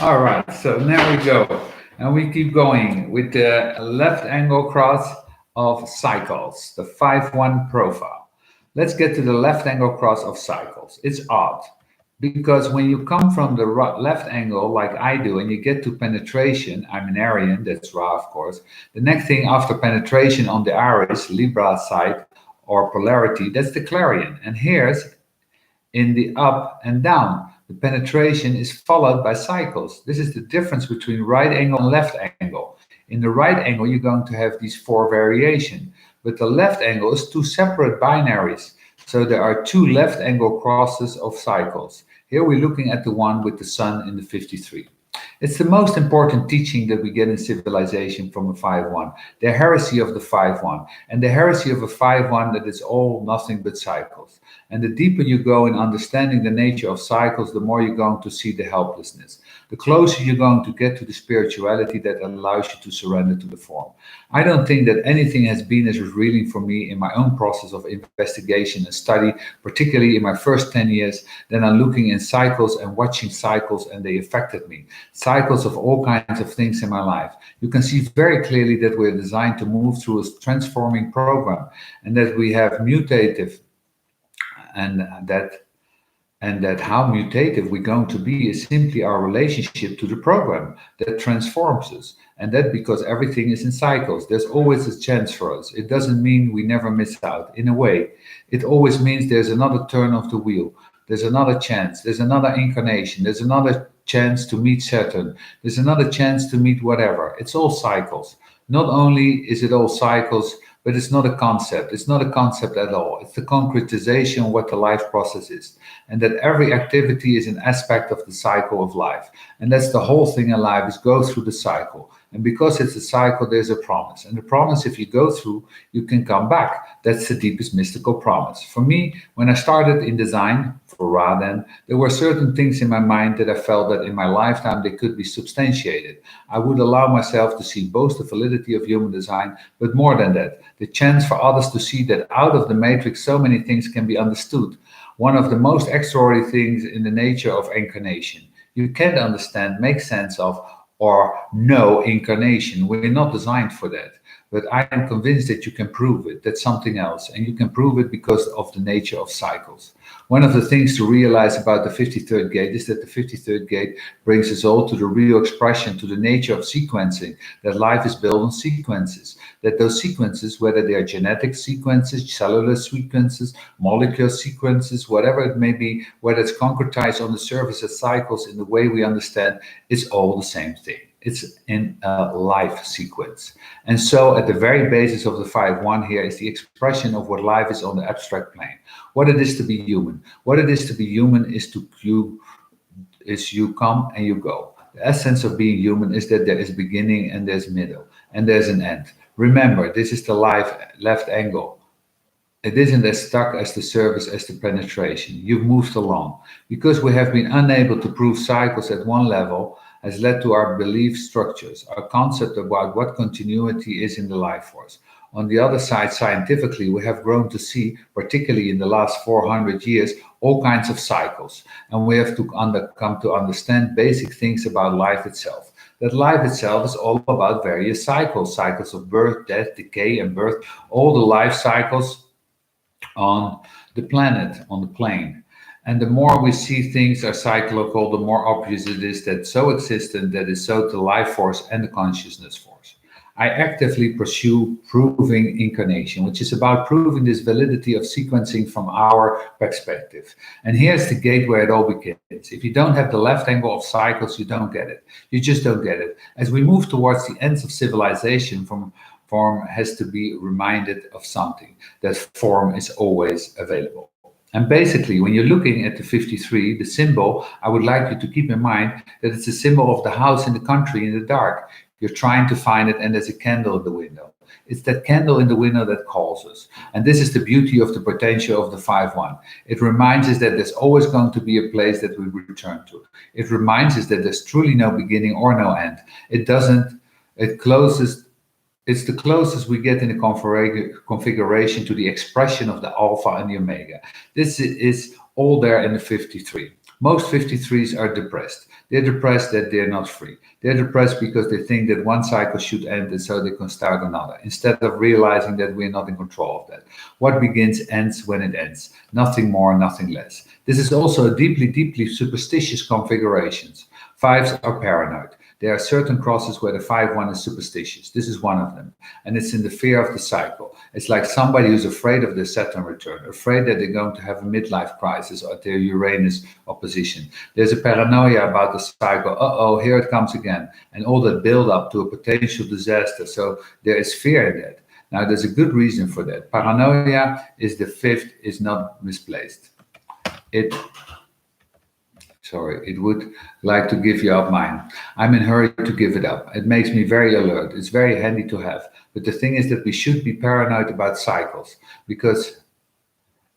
All right, so now we go. And we keep going with the left angle cross of cycles, the 5-1 profile. Let's get to the left angle cross of cycles. It's odd because when you come from the left angle, like I do, and you get to penetration, I'm an Arian, that's Ra, of course. The next thing after penetration on the Aries, Libra side, or polarity, that's the clarion. And here's in the up and down. The penetration is followed by cycles. This is the difference between right angle and left angle. In the right angle, you're going to have these four variations, but the left angle is two separate binaries. So there are two left angle crosses of cycles. Here we're looking at the one with the sun in the 53. It's the most important teaching that we get in civilization from a 5-1, the heresy of the 5-1, and the heresy of a 5-1 that is all nothing but cycles. And the deeper you go in understanding the nature of cycles, the more you're going to see the helplessness. The closer you're going to get to the spirituality that allows you to surrender to the form. I don't think that anything has been as revealing for me in my own process of investigation and study, particularly in my first 10 years, than I'm looking in cycles and watching cycles, and they affected me. Cycles of all kinds of things in my life. You can see very clearly that we're designed to move through a transforming program, and that we have mutative, and that how mutative we're going to be is simply our relationship to the program that transforms us. And that because everything is in cycles, there's always a chance for us. It doesn't mean we never miss out. In a way, it always means there's another turn of the wheel. There's another chance. There's another incarnation. There's another chance to meet Saturn. There's another chance to meet whatever. It's all cycles. Not only is it all cycles, but it's not a concept. It's not a concept at all. It's the concretization of what the life process is. And that every activity is an aspect of the cycle of life. And that's the whole thing in life, is go through the cycle. And because it's a cycle, there's a promise. And the promise, if you go through, you can come back. That's the deepest mystical promise. For me, when I started in design, for Ra then, there were certain things in my mind that I felt that in my lifetime they could be substantiated. I would allow myself to see both the validity of human design, but more than that, the chance for others to see that out of the matrix so many things can be understood. One of the most extraordinary things in the nature of incarnation. You can't understand, make sense of, or know incarnation. We're not designed for that. But I am convinced that you can prove it. That's something else. And you can prove it because of the nature of cycles. One of the things to realize about the 53rd gate is that the 53rd gate brings us all to the real expression, to the nature of sequencing, that life is built on sequences, that those sequences, whether they are genetic sequences, cellular sequences, molecular sequences, whatever it may be, whether it's concretized on the surface as cycles in the way we understand, it's all the same thing. It's in a life sequence. And so at the very basis of the 5-1 here is the expression of what life is on the abstract plane. What it is to be human. What it is to be human is you come and you go. The essence of being human is that there is beginning and there's middle and there's an end. Remember, this is the life left angle. It isn't as stuck as the surface as the penetration. You've moved along. Because we have been unable to prove cycles at one level, has led to our belief structures, our concept about what continuity is in the life force. On the other side, scientifically, we have grown to see, particularly in the last 400 years, all kinds of cycles. And we have to come to understand basic things about life itself. That life itself is all about various cycles, cycles of birth, death, decay, and birth, all the life cycles on the planet, on the plane. And the more we see things are cyclical, the more obvious it is that so existent that is so the life force and the consciousness force. I actively pursue proving incarnation, which is about proving this validity of sequencing from our perspective. And here's the gate where it all begins. If you don't have the left angle of cycles, you don't get it. You just don't get it. As we move towards the ends of civilization, form has to be reminded of something, that form is always available. And basically, when you're looking at the 53, the symbol, I would like you to keep in mind that it's a symbol of the house in the country in the dark. You're trying to find it, and there's a candle in the window. It's that candle in the window that calls us. And this is the beauty of the potential of the 5-1. It reminds us that there's always going to be a place that we return to. It reminds us that there's truly no beginning or no end. It's the closest we get in the configuration to the expression of the alpha and the omega. This is all there in the 53. Most 53s are depressed. They're depressed that they're not free. They're depressed because they think that one cycle should end and so they can start another, instead of realizing that we're not in control of that. What begins ends when it ends. Nothing more, nothing less. This is also a deeply, deeply superstitious configuration. Fives are paranoid. There are certain crosses where the 5-1 is superstitious. This is one of them. And it's in the fear of the cycle. It's like somebody who's afraid of their Saturn return, afraid that they're going to have a midlife crisis or their Uranus opposition. There's a paranoia about the cycle. Uh-oh, here it comes again. And all that build up to a potential disaster. So there is fear in that. Now, there's a good reason for that. Paranoia is the 5th, is not misplaced. It would like to give you up mine. I'm in a hurry to give it up. It makes me very alert. It's very handy to have. But the thing is that we should be paranoid about cycles, because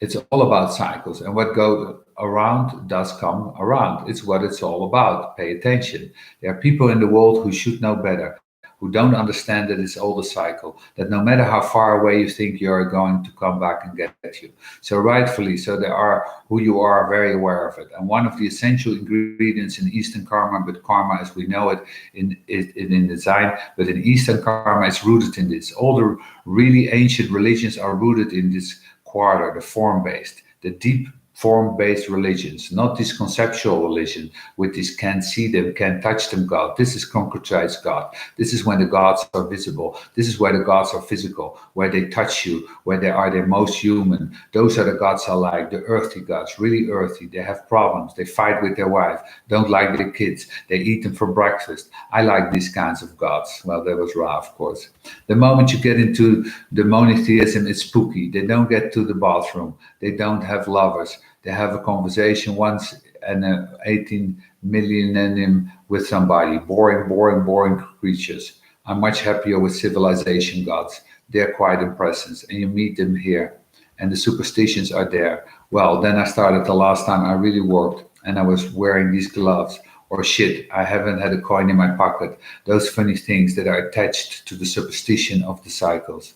it's all about cycles. And what goes around does come around. It's what it's all about. Pay attention. There are people in the world who should know better, who don't understand that it's all the cycle, that no matter how far away you think you're going to come back and get you. So rightfully, so there are who you are very aware of it. And one of the essential ingredients in Eastern karma, but karma as we know it in design, but in Eastern karma, it's rooted in this. All the really ancient religions are rooted in this quarter, the form-based, the deep form-based religions, not this conceptual religion with this can't see them, can't touch them God. This is concretized God. This is when the gods are visible. This is where the gods are physical, where they touch you, where they are their most human. Those are the gods I like, the earthy gods, really earthy. They have problems. They fight with their wife, don't like their kids. They eat them for breakfast. I like these kinds of gods. Well, there was Ra, of course. The moment you get into the monotheism, it's spooky. They don't get to the bathroom. They don't have lovers. They have a conversation once in 18 millennium with somebody. Boring, boring, boring creatures. I'm much happier with civilization gods. They're quite impressive. And you meet them here. And the superstitions are there. Well, then I started the last time I really worked. And I was wearing these gloves. Or shit, I haven't had a coin in my pocket. Those funny things that are attached to the superstition of the cycles.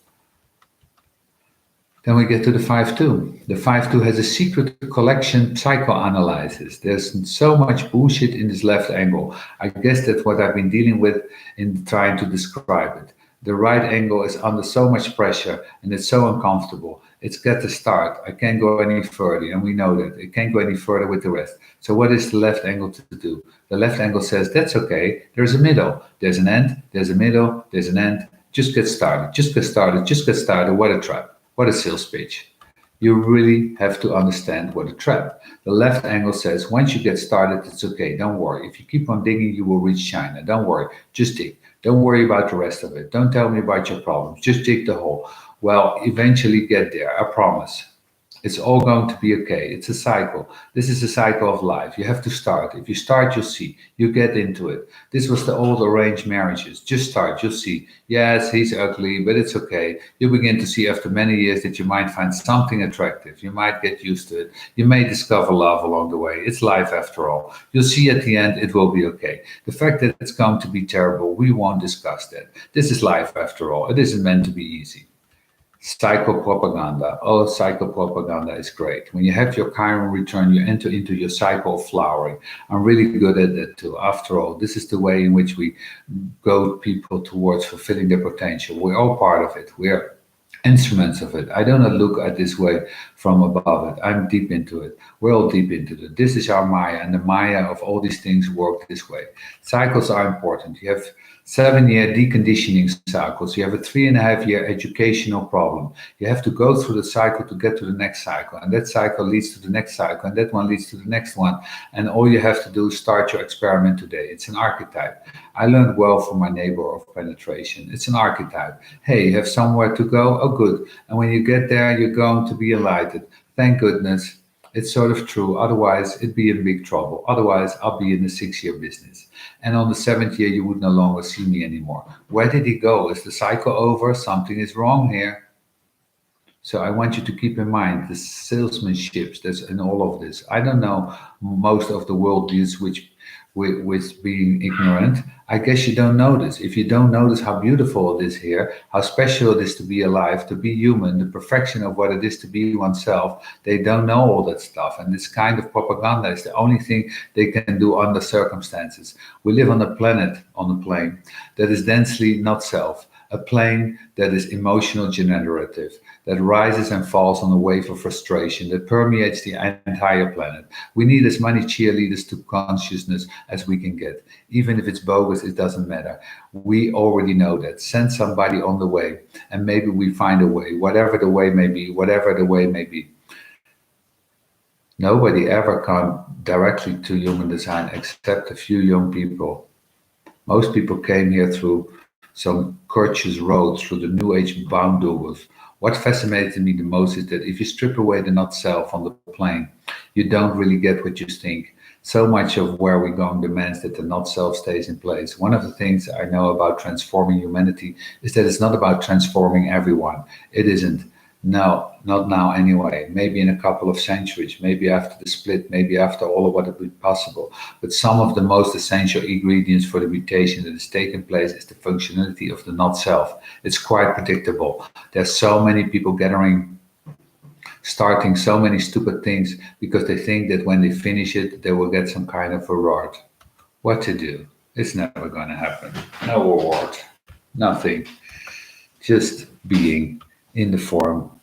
Then we get to the 5-2. The 5-2 has a secret collection psychoanalysis. There's so much bullshit in this left angle. I guess that's what I've been dealing with in trying to describe it. The right angle is under so much pressure and it's so uncomfortable. It's got to start. I can't go any further, and we know that. It can't go any further with the rest. So what is the left angle to do? The left angle says, that's okay. There's a middle. There's an end. There's a middle. There's an end. Just get started. Just get started. Just get started. What a trap. What a sales pitch. You really have to understand what a trap. The left angle says, once you get started, it's okay. Don't worry. If you keep on digging, you will reach China. Don't worry. Just dig. Don't worry about the rest of it. Don't tell me about your problems. Just dig the hole. Well, eventually get there. I promise. It's all going to be okay. It's a cycle. This is a cycle of life. You have to start. If you start, you'll see. You get into it. This was the old arranged marriages. Just start. You'll see. Yes, he's ugly, but it's okay. You begin to see after many years that you might find something attractive. You might get used to it. You may discover love along the way. It's life after all. You'll see at the end, it will be okay. The fact that it's going to be terrible, we won't discuss that. This is life after all. It isn't meant to be easy. Psychopropaganda. Oh, psychopropaganda is great. When you have your Chiron return, you enter into your cycle of flowering. I'm really good at that too. After all, this is the way in which we goad people towards fulfilling their potential. We're all part of it. We're instruments of it. I do not look at this way from above it. I'm deep into it. We're all deep into it. This is our Maya, and the Maya of all these things work this way. Cycles are important. You have 7-year deconditioning cycles. You have a 3.5-year educational problem. You have to go through the cycle to get to the next cycle. And that cycle leads to the next cycle. And that one leads to the next one. And all you have to do is start your experiment today. It's an archetype. I learned well from my neighbor of penetration. It's an archetype. Hey, you have somewhere to go? Oh, good. And when you get there, you're going to be enlightened. Thank goodness. It's sort of true. Otherwise, it'd be in big trouble. Otherwise, I'll be in the 6-year business. And on the 7th year, you would no longer see me anymore. Where did he go? Is the cycle over? Something is wrong here. So I want you to keep in mind the salesmanship that's in all of this. I don't know most of the worldviews with being ignorant. I guess you don't notice. If you don't notice how beautiful it is here, how special it is to be alive, to be human, the perfection of what it is to be oneself, they don't know all that stuff. And this kind of propaganda is the only thing they can do under circumstances. We live on a planet, on a plane, that is densely not self. A plane that is emotional generative, that rises and falls on a wave of frustration, that permeates the entire planet. We need as many cheerleaders to consciousness as we can get. Even if it's bogus, it doesn't matter. We already know that. Send somebody on the way, and maybe we find a way, whatever the way may be, whatever the way may be. Nobody ever come directly to human design except a few young people. Most people came here through some courteous road, through the New Age boundaries. What fascinated me the most is that if you strip away the not self on the plane, you don't really get what you think. So much of where we're going demands that the not self stays in place. One of the things I know about transforming humanity is that it's not about transforming everyone. It isn't. No, not now anyway. Maybe in a couple of centuries, maybe after the split, maybe after all of what would be possible. But some of the most essential ingredients for the mutation that has taken place is the functionality of the not self. It's quite predictable. There's so many people starting so many stupid things because they think that when they finish it, they will get some kind of reward. What to do? It's never going to happen. No reward, nothing. Just being in the form